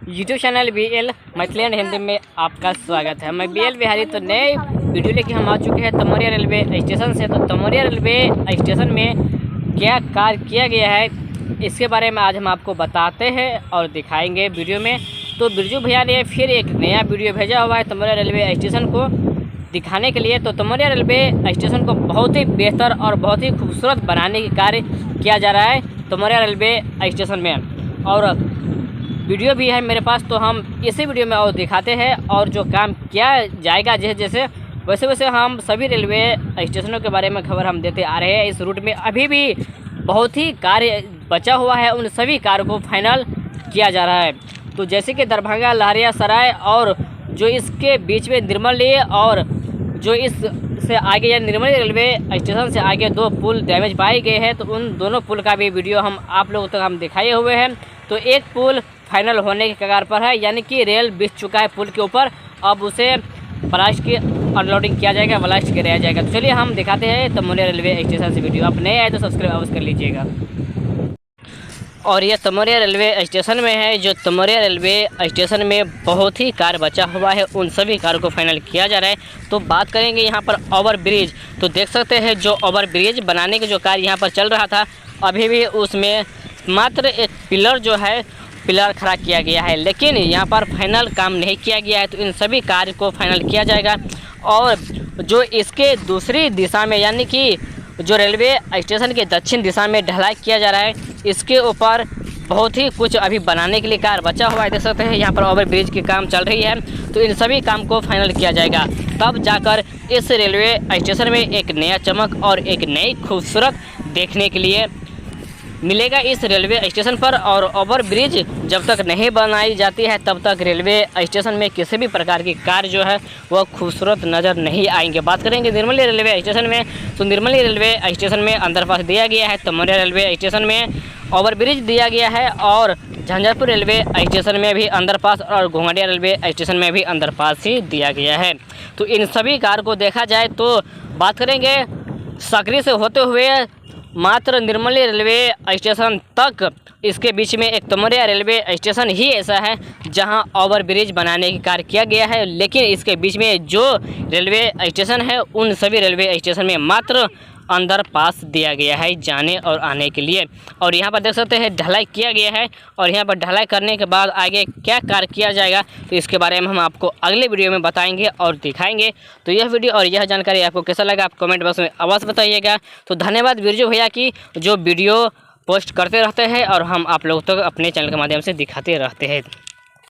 YouTube channel BL Maithili and Hindi में आपका स्वागत है। मैं BL बिहारी। तो नए वीडियो लेके हम आ चुके हैं तमोरिया रेलवे स्टेशन से। तो तमोरिया रेलवे स्टेशन में क्या कार्य किया गया है इसके बारे में आज हम आपको बताते हैं और दिखाएंगे वीडियो में। तो बिरजू भैया ने फिर एक नया वीडियो भेजा हुआ है तमोरिया रेलवे स्टेशन को दिखाने के लिए। तो तमोरिया रेलवे स्टेशन को बहुत ही बेहतर और बहुत ही खूबसूरत बनाने की कार्य किया जा रहा है तमोरिया रेलवे स्टेशन में, और वीडियो भी है मेरे पास। तो हम इसी वीडियो में और दिखाते हैं और जो काम किया जाएगा जैसे वैसे हम सभी रेलवे स्टेशनों के बारे में खबर हम देते आ रहे हैं। इस रूट में अभी भी बहुत ही कार्य बचा हुआ है, उन सभी कार्य को फाइनल किया जा रहा है। तो जैसे कि दरभंगा लहरियासराय और जो इसके बीच में निर्मली और जो इससे आगे या निर्मली रेलवे स्टेशन से आगे दो पुल डैमेज पाए गए हैं, तो उन दोनों पुल का भी वीडियो हम आप लोगों तक हम दिखाए हुए हैं। तो एक पुल फाइनल होने के कगार पर है, यानी कि रेल बिछ चुका है पुल के ऊपर। अब उसे ब्लास्ट की अनलोडिंग किया जाएगा, ब्लास्ट किया जाएगा। तो चलिए हम दिखाते हैं तमोरिया रेलवे स्टेशन से वीडियो। आप नए आए तो सब्सक्राइब अवश्य कर लीजिएगा। और ये तमोरिया रेलवे स्टेशन में है। जो तमोरिया रेलवे स्टेशन में बहुत ही कार्य बचा हुआ है, उन सभी कार्य को फाइनल किया जा रहा है। तो बात करेंगे यहाँ पर ओवर ब्रिज। तो देख सकते हैं जो ओवर ब्रिज बनाने के जो कार्य यहाँ पर चल रहा था, अभी भी उसमें मात्र एक पिलर जो है पिलर खड़ा किया गया है, लेकिन यहाँ पर फाइनल काम नहीं किया गया है। तो इन सभी कार्य को फाइनल किया जाएगा। और जो इसके दूसरी दिशा में यानी कि जो रेलवे स्टेशन के दक्षिण दिशा में ढलाई किया जा रहा है, इसके ऊपर बहुत ही कुछ अभी बनाने के लिए कार्य बचा हुआ है। देख सकते हैं यहाँ पर ओवर ब्रिज की काम चल रही है। तो इन सभी काम को फाइनल किया जाएगा, तब जाकर इस रेलवे स्टेशन में एक नया चमक और एक नई खूबसूरत देखने के लिए मिलेगा इस रेलवे स्टेशन पर। और ओवर ब्रिज जब तक नहीं बनाई जाती है तब तक रेलवे स्टेशन में किसी भी प्रकार की कार्य जो है वह खूबसूरत नज़र नहीं आएंगे। बात करेंगे निर्मली रेलवे स्टेशन में। तो निर्मली रेलवे स्टेशन में अंडरपास दिया गया है, तमोरिया रेलवे स्टेशन में ओवर ब्रिज दिया गया है, और झंझारपुर रेलवे स्टेशन में भी अंडरपास और घोंघाटिया रेलवे स्टेशन में भी अंडरपास ही दिया गया है। तो इन सभी कार्य को देखा जाए तो बात करेंगे सकरी से होते हुए मात्र निर्मली रेलवे स्टेशन तक, इसके बीच में एक तमोरिया रेलवे स्टेशन ही ऐसा है जहां ओवर ब्रिज बनाने की कार्य किया गया है। लेकिन इसके बीच में जो रेलवे स्टेशन है उन सभी रेलवे स्टेशन में मात्र अंडर पास दिया गया है जाने और आने के लिए। और यहाँ पर देख सकते हैं ढलाई किया गया है, और यहाँ पर ढलाई करने के बाद आगे क्या कार्य किया जाएगा तो इसके बारे में हम आपको अगले वीडियो में बताएंगे और दिखाएंगे। तो यह वीडियो और यह जानकारी आपको कैसा लगा आप कमेंट बॉक्स में अवश्य बताइएगा। तो धन्यवाद बिरजू भैया की जो वीडियो पोस्ट करते रहते हैं और हम आप लोगों तक अपने चैनल के माध्यम से दिखाते रहते हैं।